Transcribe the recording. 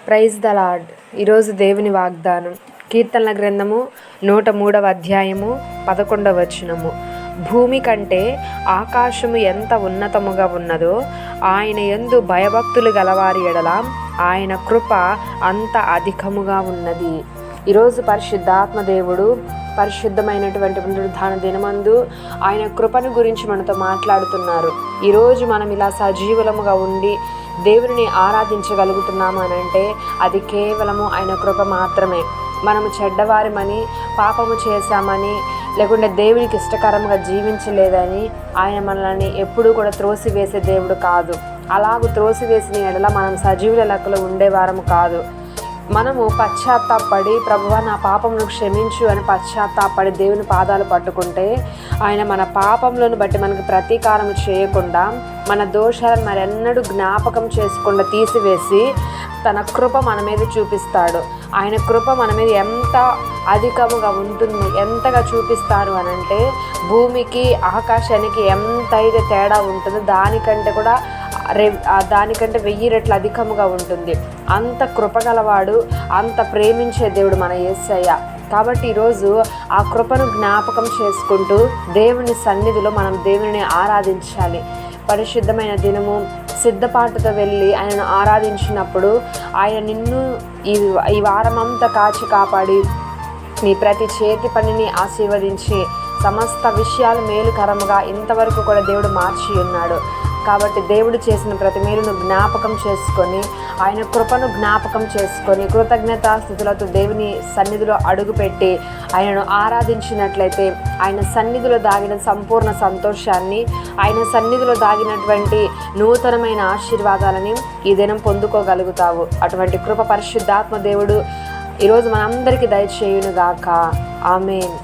Praise the lord. ఈరోజు దేవుని వాగ్దానం కీర్తనల గ్రంథము 103వ అధ్యాయము 11వ వచనము. భూమి కంటే ఆకాశము ఎంత ఉన్నతముగా ఉన్నదో ఆయన యందు భయభక్తులు గలవారి ఎడల ఆయన కృప అంత అధికముగా ఉన్నది. ఈరోజు పరిశుద్ధాత్మ దేవుడు పరిశుద్ధమైనటువంటి పునరుద్ధాన దినమందు ఆయన కృపను గురించి మనతో మాట్లాడుతున్నారు. ఈరోజు మనం ఇలా సజీవులముగా ఉండి దేవుని ఆరాధించగలుగుతున్నాము అని అంటే అది కేవలము ఆయన కృప మాత్రమే. మనము చెడ్డవారిమని, పాపము చేశామని, లేకుంటే దేవునికి ఇష్టకరంగా జీవించలేదని ఆయన మనల్ని ఎప్పుడూ కూడా త్రోసివేసే దేవుడు కాదు. అలాగూ త్రోసివేసిన ఎడల మనం సజీవుల లెక్కలో ఉండేవారము కాదు. మనము పశ్చాత్తాపడి ప్రభువా నా పాపమును క్షమించు అని పశ్చాత్తాపడి దేవుని పాదాలు పట్టుకుంటే ఆయన మన పాపములను బట్టి మనకు ప్రతీకారం చేయకుండా, మన దోషాలను మరెన్నడూ జ్ఞాపకం చేసుకుండా తీసివేసి తన కృప మన మీద చూపిస్తాడు. ఆయన కృప మన మీద ఎంత అధికముగా ఉంటుంది, ఎంతగా చూపిస్తారు అని అంటే భూమికి ఆకాశానికి ఎంతైతే తేడా ఉంటుందో దానికంటే 1000 రెట్లు అధికముగా ఉంటుంది. అంత కృపగలవాడు, అంత ప్రేమించే దేవుడు మన యేసయ్య. కాబట్టి ఈరోజు ఆ కృపను జ్ఞాపకం చేసుకుంటూ దేవుని సన్నిధిలో మనం దేవుని ఆరాధించాలి. పరిశుద్ధమైన దినము సిద్ధపాటుతో వెళ్ళి ఆయనను ఆరాధించినప్పుడు ఆయన నిన్ను ఈ వారమంతా కాచి కాపాడి నీ ప్రతి చేతి పనిని ఆశీర్వదించి సమస్త విషయాలు మేలుకరముగా ఇంతవరకు కూడా దేవుడు మార్చి ఉన్నాడు. కాబట్టి దేవుడు చేసిన ప్రతి మేలును జ్ఞాపకం చేసుకొని, ఆయన కృపను జ్ఞాపకం చేసుకొని కృతజ్ఞతాస్థుతులతో దేవుని సన్నిధిలో అడుగుపెట్టి ఆయనను ఆరాధించినట్లయితే ఆయన సన్నిధిలో దాగిన సంపూర్ణ సంతోషాన్ని, ఆయన సన్నిధిలో దాగినటువంటి నూతనమైన ఆశీర్వాదాలని ఈ దినం పొందుకోగలుగుతావు. అటువంటి కృప పరిశుద్ధాత్మ దేవుడు ఈరోజు మనందరికీ దయచేయునుగాక. ఆమేన్.